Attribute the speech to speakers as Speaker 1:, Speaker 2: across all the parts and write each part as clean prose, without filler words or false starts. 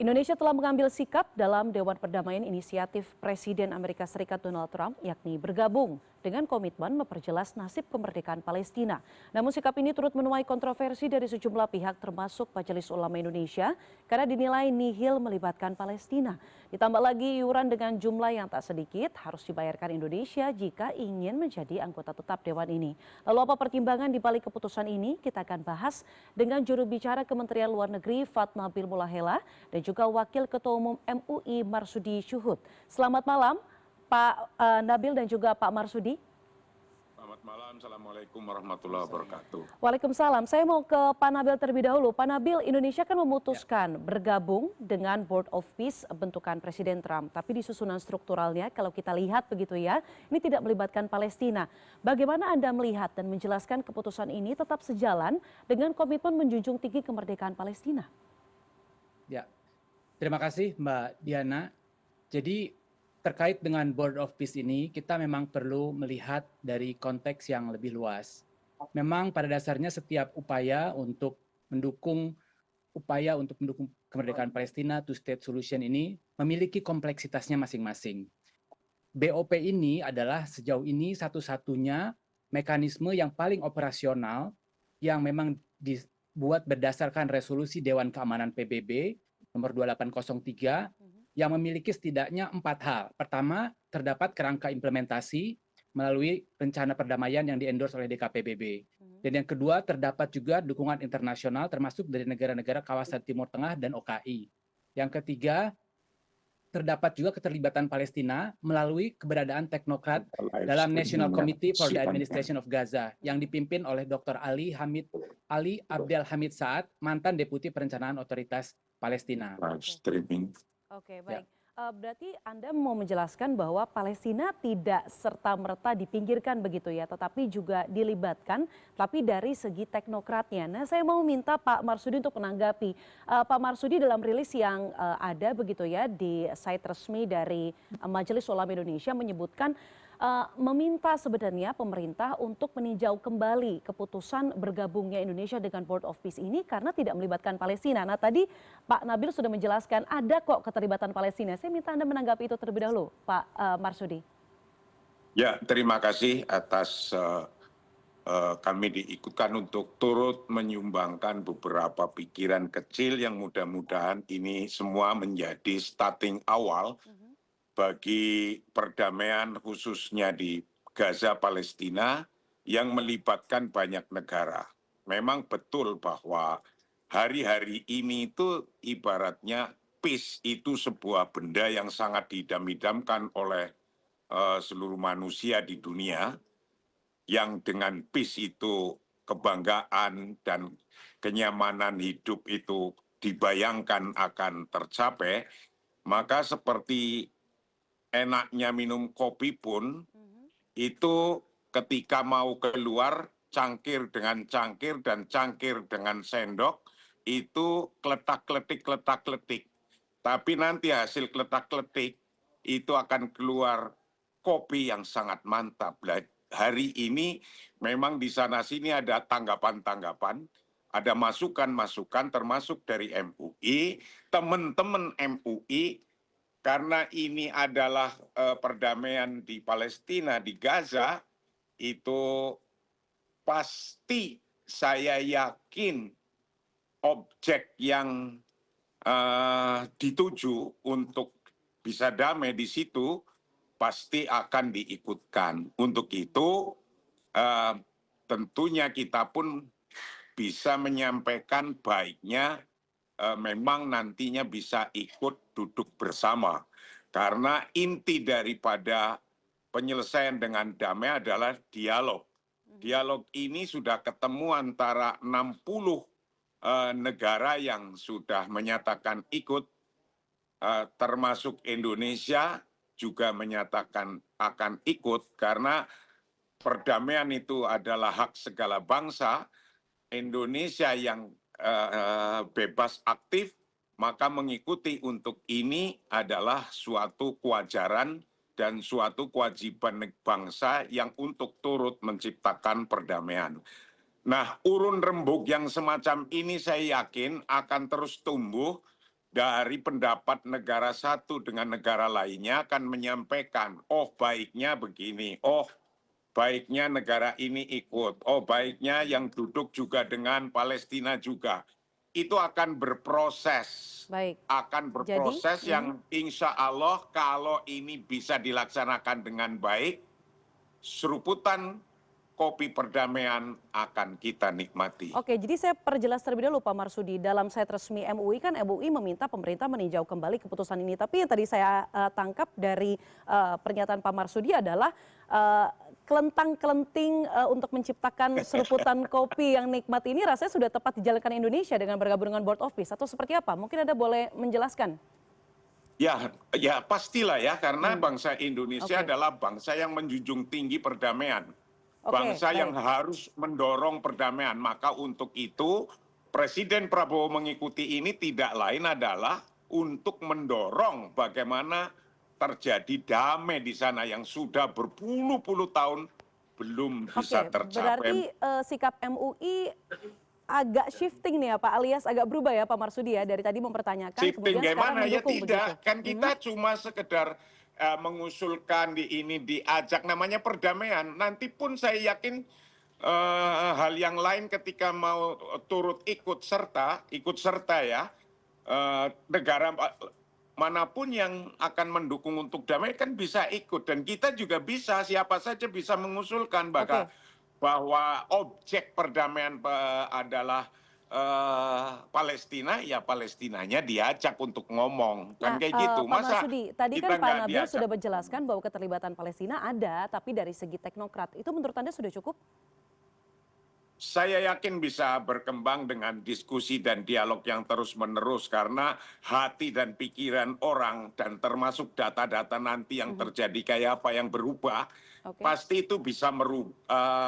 Speaker 1: Indonesia telah mengambil sikap dalam Dewan Perdamaian Inisiatif Presiden Amerika Serikat Donald Trump, yakni bergabung dengan komitmen memperjelas nasib kemerdekaan Palestina. Namun sikap ini turut menuai kontroversi dari sejumlah pihak termasuk Majelis Ulama Indonesia karena dinilai nihil melibatkan Palestina. Ditambah lagi iuran dengan jumlah yang tak sedikit harus dibayarkan Indonesia jika ingin menjadi anggota tetap Dewan ini. Lalu apa pertimbangan di balik keputusan ini? Kita akan bahas dengan juru bicara Kementerian Luar Negeri Fatmabil Mulahela dan juga Wakil Ketua Umum MUI Marsudi Syuhud. Selamat malam Pak Nabil dan juga Pak Marsudi.
Speaker 2: Selamat malam, Assalamualaikum warahmatullahi wabarakatuh.
Speaker 1: Waalaikumsalam. Saya mau ke Pak Nabil terlebih dahulu. Pak Nabil, Indonesia kan memutuskan bergabung dengan Board of Peace bentukan Presiden Trump. Tapi di susunan strukturalnya kalau kita lihat begitu ya, ini tidak melibatkan Palestina. Bagaimana Anda melihat dan menjelaskan keputusan ini tetap sejalan dengan komitmen menjunjung tinggi kemerdekaan Palestina?
Speaker 3: Ya, terima kasih Mbak Diana. Jadi terkait dengan Board of Peace ini, kita memang perlu melihat dari konteks yang lebih luas. Memang pada dasarnya setiap upaya untuk mendukung kemerdekaan Palestina, two-state solution ini memiliki kompleksitasnya masing-masing. BOP ini adalah sejauh ini satu-satunya mekanisme yang paling operasional yang memang dibuat berdasarkan resolusi Dewan Keamanan PBB nomor 2803 yang memiliki setidaknya 4 hal. Pertama, terdapat kerangka implementasi melalui rencana perdamaian yang diendorse oleh DKPBB. Dan yang kedua, terdapat juga dukungan internasional termasuk dari negara-negara kawasan Timur Tengah dan OKI. Yang ketiga, terdapat juga keterlibatan Palestina melalui keberadaan teknokrat dalam National Committee for the Administration of Gaza yang dipimpin oleh Dr. Ali Abdel Hamid Saad, mantan Deputi Perencanaan Otoritas Palestina.
Speaker 1: Oke, baik. Berarti Anda mau menjelaskan bahwa Palestina tidak serta-merta dipinggirkan begitu ya, tetapi juga dilibatkan, tapi dari segi teknokratnya. Nah, saya mau minta Pak Marsudi untuk menanggapi. Pak Marsudi dalam rilis yang ada begitu ya di site resmi dari Majelis Ulama Indonesia menyebutkan meminta sebenarnya pemerintah untuk meninjau kembali keputusan bergabungnya Indonesia dengan Board of Peace ini karena tidak melibatkan Palestina. Nah tadi Pak Nabil sudah menjelaskan ada kok keterlibatan Palestina. Saya minta Anda menanggapi itu terlebih dahulu, Pak Marsudi.
Speaker 2: Ya, terima kasih atas kami diikutkan untuk turut menyumbangkan beberapa pikiran kecil yang mudah-mudahan ini semua menjadi starting awal bagi perdamaian khususnya di Gaza Palestina yang melibatkan banyak negara. Memang betul bahwa hari-hari ini itu ibaratnya peace itu sebuah benda yang sangat diidam-idamkan oleh seluruh manusia di dunia, yang dengan peace itu kebanggaan dan kenyamanan hidup itu dibayangkan akan tercapai, maka seperti enaknya minum kopi pun, itu ketika mau keluar cangkir dengan cangkir dan cangkir dengan sendok, itu kletak-kletik. Tapi nanti hasil kletak-kletik itu akan keluar kopi yang sangat mantap. Hari ini memang di sana-sini ada tanggapan-tanggapan, ada masukan-masukan termasuk dari MUI, teman-teman MUI, karena ini adalah perdamaian di Palestina, di Gaza, itu pasti saya yakin objek yang dituju untuk bisa damai di situ pasti akan diikutkan. Untuk itu tentunya kita pun bisa menyampaikan baiknya memang nantinya bisa ikut duduk bersama. Karena inti daripada penyelesaian dengan damai adalah dialog. Dialog ini sudah ketemu antara 60 negara yang sudah menyatakan ikut, termasuk Indonesia juga menyatakan akan ikut, karena perdamaian itu adalah hak segala bangsa. Indonesia yang bebas aktif, maka mengikuti untuk ini adalah suatu kewajaran dan suatu kewajiban bangsa yang untuk turut menciptakan perdamaian. Nah, urun rembuk yang semacam ini saya yakin akan terus tumbuh dari pendapat negara satu dengan negara lainnya akan menyampaikan, oh baiknya begini, oh baiknya negara ini ikut, oh baiknya yang duduk juga dengan Palestina juga. Itu akan berproses,
Speaker 1: Baik. Jadi,
Speaker 2: yang insya Allah kalau ini bisa dilaksanakan dengan baik, seruputan kopi perdamaian akan kita nikmati.
Speaker 1: oke, jadi saya perjelas terlebih dahulu Pak Marsudi. Dalam site resmi MUI kan MUI meminta pemerintah meninjau kembali keputusan ini. Tapi yang tadi saya tangkap dari pernyataan Pak Marsudi adalah kelentang-kelenting untuk menciptakan seruputan kopi yang nikmat ini rasanya sudah tepat dijalankan Indonesia dengan bergabung dengan Board of Peace atau seperti apa? Mungkin Anda boleh menjelaskan.
Speaker 2: Ya pastilah ya, karena bangsa Indonesia
Speaker 1: Oke.
Speaker 2: adalah bangsa yang menjunjung tinggi perdamaian.
Speaker 1: Oke,
Speaker 2: Bangsa yang
Speaker 1: baik.
Speaker 2: harus mendorong perdamaian. Maka untuk itu Presiden Prabowo mengikuti ini tidak lain adalah untuk mendorong bagaimana terjadi damai di sana yang sudah berpuluh-puluh tahun belum bisa
Speaker 1: Oke,
Speaker 2: tercapai.
Speaker 1: berarti sikap MUI agak shifting nih ya Pak, alias agak berubah ya Pak Marsudi ya, dari tadi mempertanyakan
Speaker 2: Shifting
Speaker 1: kemudian sekarang
Speaker 2: gimana? Ya
Speaker 1: mendukung
Speaker 2: tidak,
Speaker 1: begitu.
Speaker 2: kan kita cuma sekedar mengusulkan diajak namanya perdamaian. Nanti pun saya yakin hal yang lain ketika mau turut ikut serta ya, negara manapun yang akan mendukung untuk damai kan bisa ikut, dan kita juga bisa, siapa saja bisa mengusulkan
Speaker 1: Oke.
Speaker 2: bahwa objek perdamaian adalah Palestina, ya Palestinanya diajak untuk ngomong, kan
Speaker 1: Nah,
Speaker 2: kayak gitu.
Speaker 1: Pak
Speaker 2: Masa
Speaker 1: Marsudi, tadi
Speaker 2: kita
Speaker 1: kan Pak
Speaker 2: nggak
Speaker 1: Nabil
Speaker 2: diajak?
Speaker 1: sudah menjelaskan bahwa keterlibatan Palestina ada, tapi dari segi teknokrat. Itu menurut Anda sudah cukup?
Speaker 2: Saya yakin bisa berkembang dengan diskusi dan dialog yang terus-menerus, karena hati dan pikiran orang dan termasuk data-data nanti yang terjadi kayak apa yang berubah,
Speaker 1: Oke.
Speaker 2: pasti itu bisa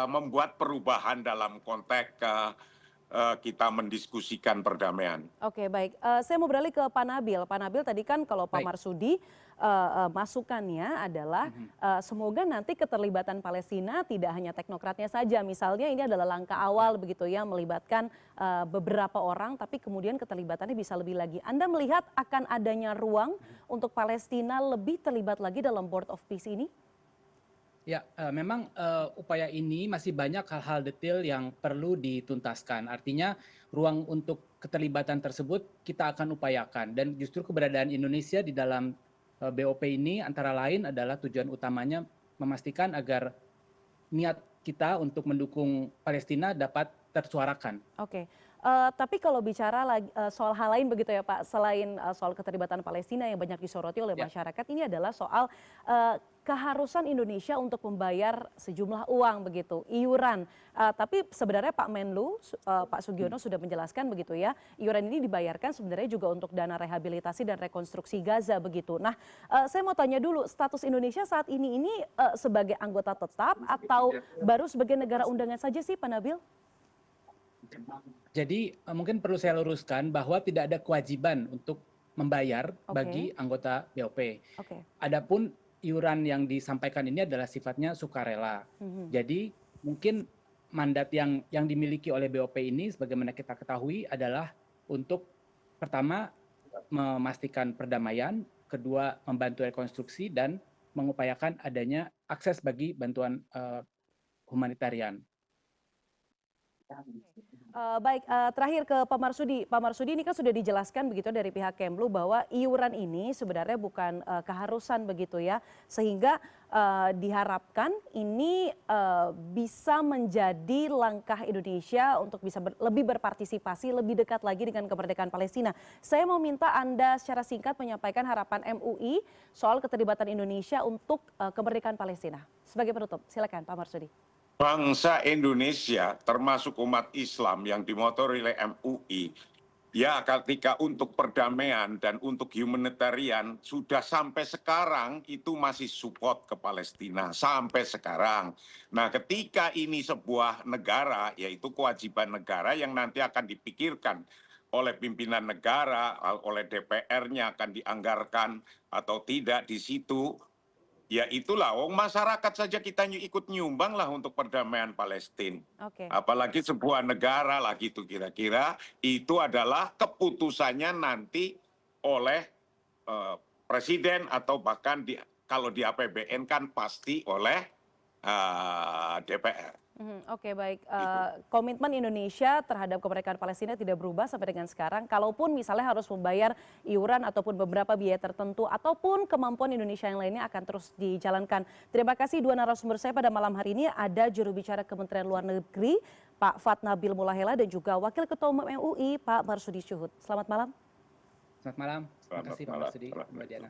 Speaker 2: membuat perubahan dalam konteks kita mendiskusikan perdamaian.
Speaker 1: Oke, baik. Saya mau beralih ke Pak Nabil. Pak Nabil tadi kan kalau Pak
Speaker 3: Baik.
Speaker 1: Marsudi masukannya adalah semoga nanti keterlibatan Palestina tidak hanya teknokratnya saja. Misalnya ini adalah langkah awal begitu ya, melibatkan beberapa orang, tapi kemudian keterlibatannya bisa lebih lagi. Anda melihat akan adanya ruang untuk Palestina lebih terlibat lagi dalam Board of Peace ini?
Speaker 3: Ya, memang upaya ini masih banyak hal-hal detail yang perlu dituntaskan. Artinya ruang untuk keterlibatan tersebut kita akan upayakan, dan justru keberadaan Indonesia di dalam BOP ini antara lain adalah tujuan utamanya memastikan agar niat kita untuk mendukung Palestina dapat tersuarakan.
Speaker 1: Oke, tapi kalau bicara lagi soal hal lain begitu ya Pak, selain soal keterlibatan Palestina yang banyak disoroti oleh
Speaker 3: Ya.
Speaker 1: masyarakat, ini adalah soal keharusan Indonesia untuk membayar sejumlah uang begitu, iuran. Tapi sebenarnya Pak Menlu, Pak Sugiono sudah menjelaskan begitu ya, iuran ini dibayarkan sebenarnya juga untuk dana rehabilitasi dan rekonstruksi Gaza begitu. Nah, saya mau tanya dulu, status Indonesia saat ini sebagai anggota tetap atau baru sebagai negara undangan saja sih Pak Nabil?
Speaker 3: Jadi mungkin perlu saya luruskan bahwa tidak ada kewajiban untuk membayar bagi anggota BOP.
Speaker 1: Oke.
Speaker 3: Adapun iuran yang disampaikan ini adalah sifatnya sukarela. Jadi mungkin mandat yang dimiliki oleh BOP ini sebagaimana kita ketahui adalah untuk pertama memastikan perdamaian, kedua membantu rekonstruksi, dan mengupayakan adanya akses bagi bantuan humanitarian.
Speaker 1: Baik, terakhir ke Pak Marsudi. Pak Marsudi, ini kan sudah dijelaskan begitu dari pihak Kemlu bahwa iuran ini sebenarnya bukan keharusan begitu ya, sehingga diharapkan ini bisa menjadi langkah Indonesia untuk bisa lebih berpartisipasi, lebih dekat lagi dengan kemerdekaan Palestina. Saya mau minta Anda secara singkat menyampaikan harapan MUI soal keterlibatan Indonesia untuk kemerdekaan Palestina. Sebagai penutup, silakan Pak Marsudi.
Speaker 2: Bangsa Indonesia termasuk umat Islam yang dimotori oleh MUI, ya ketika untuk perdamaian dan untuk humanitarian sudah sampai sekarang itu masih support ke Palestina sampai sekarang. Nah, ketika ini sebuah negara, yaitu kewajiban negara yang nanti akan dipikirkan oleh pimpinan negara, oleh DPR-nya akan dianggarkan atau tidak di situ. Ya itulah, masyarakat saja kita ikut nyumbang lah untuk perdamaian Palestina.
Speaker 1: Oke.
Speaker 2: Apalagi sebuah negara lah gitu, kira-kira itu adalah keputusannya nanti oleh presiden atau bahkan kalau di APBN kan pasti oleh DPR.
Speaker 1: Oke, baik. Komitmen Indonesia terhadap kemerdekaan Palestina tidak berubah sampai dengan sekarang. Kalaupun misalnya harus membayar iuran ataupun beberapa biaya tertentu ataupun kemampuan Indonesia yang lainnya akan terus dijalankan. Terima kasih dua narasumber saya pada malam hari ini. Ada juru bicara Kementerian Luar Negeri Pak Fatnabil Mulahela dan juga Wakil Ketua Umum MUI Pak Marsudi Syuhud. Selamat malam.
Speaker 3: Selamat malam. Terima kasih Pak
Speaker 2: Selamat
Speaker 3: Marsudi,
Speaker 2: malam.
Speaker 3: Mbak Diana.